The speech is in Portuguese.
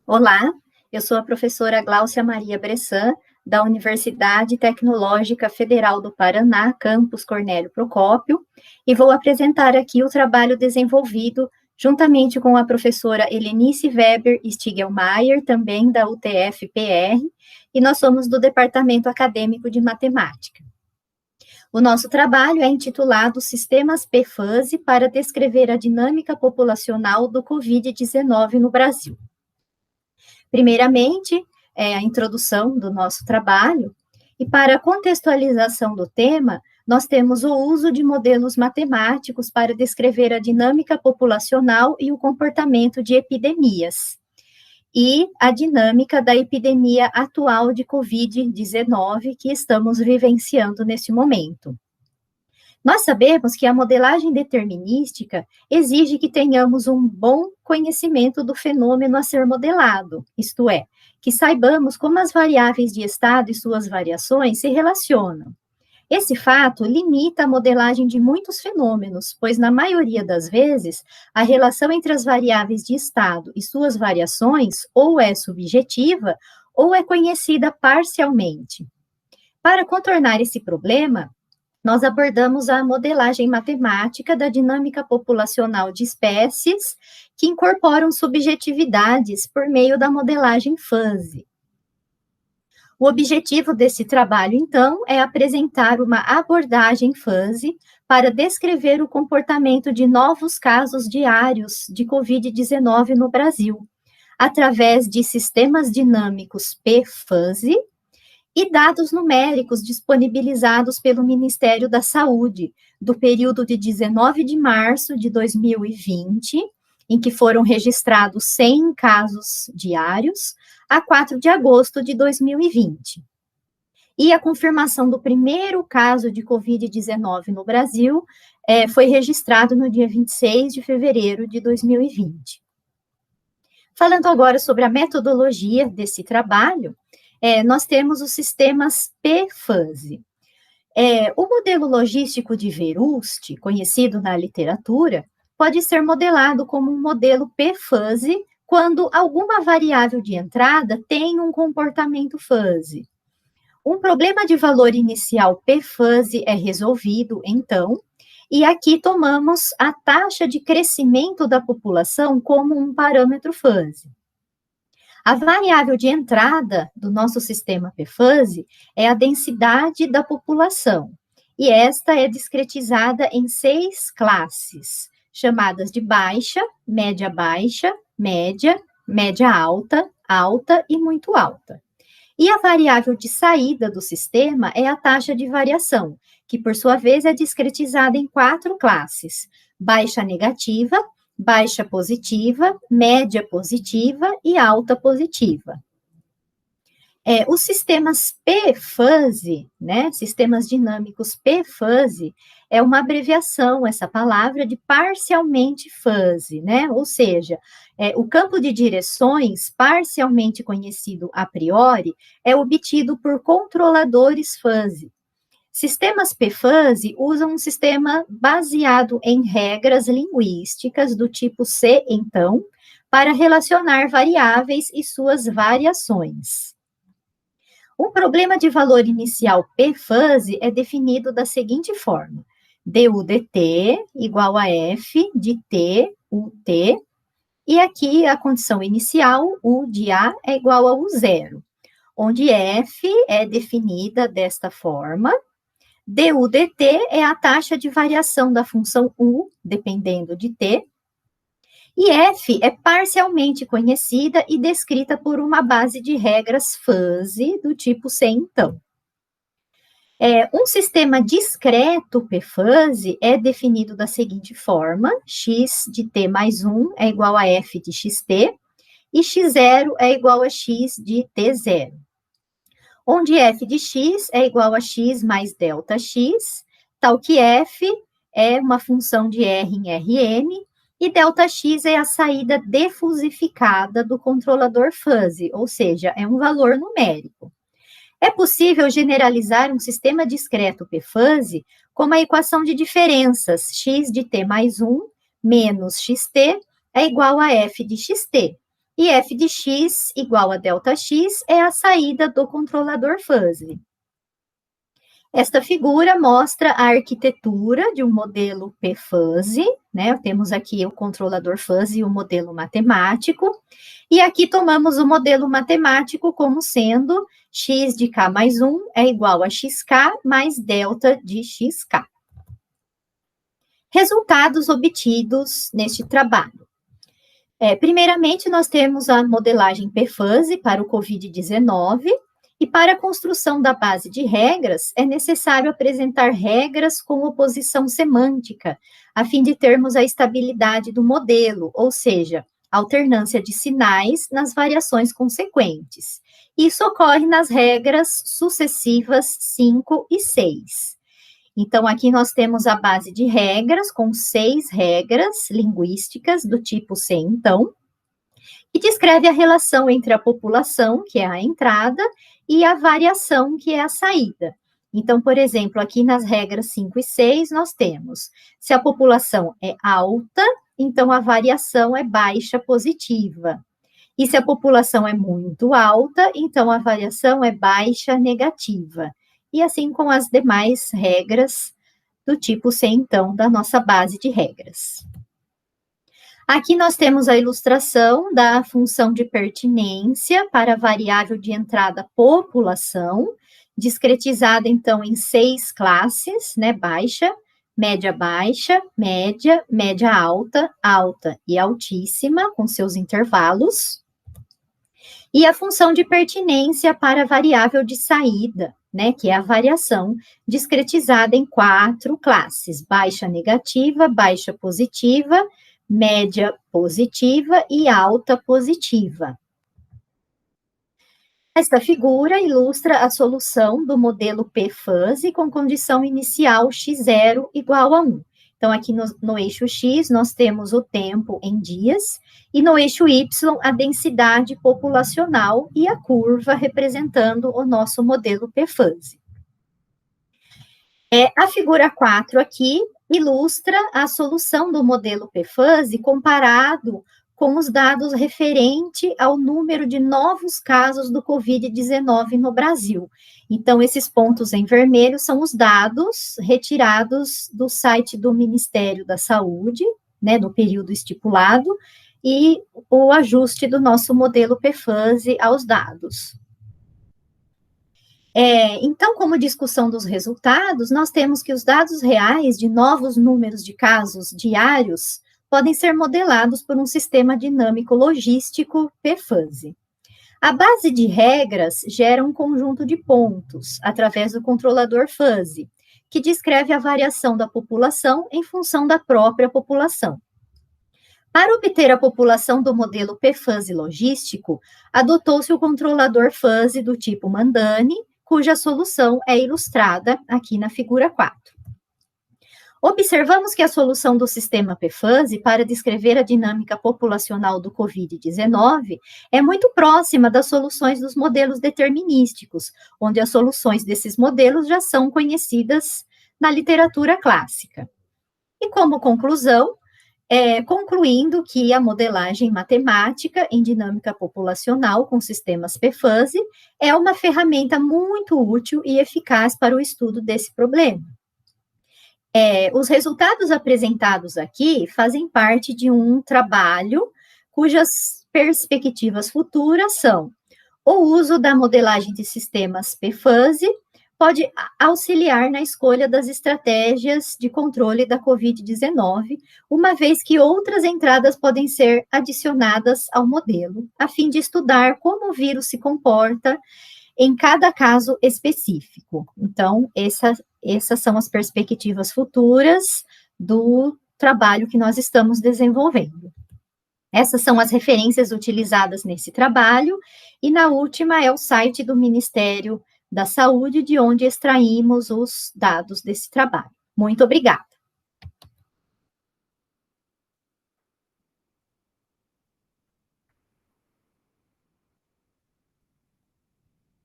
Olá, eu sou a professora Gláucia Maria Bressan, da Universidade Tecnológica Federal do Paraná, campus Cornélio Procópio, e vou apresentar aqui o trabalho desenvolvido juntamente com a professora Helenice Weber Stiglmaier, também da UTF-PR, e nós somos do Departamento Acadêmico de Matemática. O nosso trabalho é intitulado Sistemas PFASE para descrever a dinâmica populacional do Covid-19 no Brasil. Primeiramente, a introdução do nosso trabalho, e para a contextualização do tema, nós temos o uso de modelos matemáticos para descrever a dinâmica populacional e o comportamento de epidemias, e a dinâmica da epidemia atual de Covid-19 que estamos vivenciando nesse momento. Nós sabemos que a modelagem determinística exige que tenhamos um bom conhecimento do fenômeno a ser modelado, isto é, que saibamos como as variáveis de estado e suas variações se relacionam. Esse fato limita a modelagem de muitos fenômenos, pois, na maioria das vezes, a relação entre as variáveis de estado e suas variações ou é subjetiva ou é conhecida parcialmente. Para contornar esse problema, nós abordamos a modelagem matemática da dinâmica populacional de espécies que incorporam subjetividades por meio da modelagem FASE. O objetivo desse trabalho, então, é apresentar uma abordagem FASE para descrever o comportamento de novos casos diários de Covid-19 no Brasil, através de sistemas dinâmicos PFASE, e dados numéricos disponibilizados pelo Ministério da Saúde, do período de 19 de março de 2020, em que foram registrados 100 casos diários, a 4 de agosto de 2020. E a confirmação do primeiro caso de Covid-19 no Brasil foi registrado no dia 26 de fevereiro de 2020. Falando agora sobre a metodologia desse trabalho, nós temos os sistemas PFASE. O modelo logístico de Verust, conhecido na literatura, pode ser modelado como um modelo PFASE quando alguma variável de entrada tem um comportamento FASE. Um problema de valor inicial PFASE é resolvido, então, e aqui tomamos a taxa de crescimento da população como um parâmetro FASE. A variável de entrada do nosso sistema PFASE é a densidade da população, e esta é discretizada em 6 classes, chamadas de baixa, média, média alta, alta e muito alta. E a variável de saída do sistema é a taxa de variação, que por sua vez é discretizada em 4 classes, baixa negativa, baixa positiva, média positiva e alta positiva. Os sistemas PFASE, né, sistemas dinâmicos PFASE, é uma abreviação, essa palavra, de parcialmente FASE, né, ou seja, o campo de direções, parcialmente conhecido a priori, é obtido por controladores FASE. Sistemas PFASE usam um sistema baseado em regras linguísticas do tipo C, então, para relacionar variáveis e suas variações. Um problema de valor inicial PFASE é definido da seguinte forma: DU/DT igual a F de T, UT, e aqui a condição inicial, U de A, é igual a U0, onde F é definida desta forma. DU/DT é a taxa de variação da função U, dependendo de T, e F é parcialmente conhecida e descrita por uma base de regras FASE do tipo C, então. Um sistema discreto PFASE é definido da seguinte forma: x de t mais 1 é igual a f de xt, e x0 é igual a x de t0. Onde f de x é igual a x mais delta x, tal que f é uma função de R em Rn, e ΔX é a saída defusificada do controlador FASE, ou seja, é um valor numérico. É possível generalizar um sistema discreto PFASE como a equação de diferenças x de t mais 1 menos xt é igual a f de xt, E f de x igual a ΔX é a saída do controlador fuzzy. Esta figura mostra a arquitetura de um modelo P-Fuzzy, né? Temos aqui o controlador fuzzy e o modelo matemático, e aqui tomamos o modelo matemático como sendo x de k mais 1 é igual a xk mais delta de xk. Resultados obtidos neste trabalho. Primeiramente, nós temos a modelagem P-Fuzzy para o COVID-19, e para a construção da base de regras, é necessário apresentar regras com oposição semântica, a fim de termos a estabilidade do modelo, ou seja, alternância de sinais nas variações consequentes. Isso ocorre nas regras sucessivas 5 e 6. Então, aqui nós temos a base de regras, com 6 regras linguísticas do tipo C, então, que descreve a relação entre a população, que é a entrada, e a variação, que é a saída. Então, por exemplo, aqui nas regras 5 e 6, nós temos, se a população é alta, então a variação é baixa positiva. E se a população é muito alta, então a variação é baixa negativa. E assim com as demais regras do tipo C, então, da nossa base de regras. Aqui nós temos a ilustração da função de pertinência para a variável de entrada população, discretizada, então, em 6 classes, né, baixa, média, média alta, alta e altíssima, com seus intervalos. E a função de pertinência para a variável de saída, né, que é a variação, discretizada em 4 classes, baixa negativa, baixa positiva, média positiva e alta positiva. Esta figura ilustra a solução do modelo P-Fuzzy com condição inicial x0 igual a 1. Então, aqui no eixo x, nós temos o tempo em dias, e no eixo y, a densidade populacional e a curva representando o nosso modelo P-Fuzzy. A figura 4 aqui ilustra a solução do modelo P-Fuzzy comparado com os dados referente ao número de novos casos do Covid-19 no Brasil. Então, esses pontos em vermelho são os dados retirados do site do Ministério da Saúde, né, no período estipulado, e o ajuste do nosso modelo P-Fuzzy aos dados. Então, como discussão dos resultados, nós temos que os dados reais de novos números de casos diários podem ser modelados por um sistema dinâmico logístico P-Fuzzy. A base de regras gera um conjunto de pontos, através do controlador fuzzy, que descreve a variação da população em função da própria população. Para obter a população do modelo P-Fuzzy logístico, adotou-se o controlador fuzzy do tipo Mandani, cuja solução é ilustrada aqui na figura 4. Observamos que a solução do sistema P-Fuzzy para descrever a dinâmica populacional do COVID-19 é muito próxima das soluções dos modelos determinísticos, onde as soluções desses modelos já são conhecidas na literatura clássica. E como conclusão, concluindo que a modelagem matemática em dinâmica populacional com sistemas P-Fuzzy é uma ferramenta muito útil e eficaz para o estudo desse problema. Os resultados apresentados aqui fazem parte de um trabalho cujas perspectivas futuras são o uso da modelagem de sistemas P-Fuzzy pode auxiliar na escolha das estratégias de controle da COVID-19, uma vez que outras entradas podem ser adicionadas ao modelo, a fim de estudar como o vírus se comporta em cada caso específico. Então, essas são as perspectivas futuras do trabalho que nós estamos desenvolvendo. Essas são as referências utilizadas nesse trabalho, e na última é o site do Ministério da Saúde, de onde extraímos os dados desse trabalho. Muito obrigada.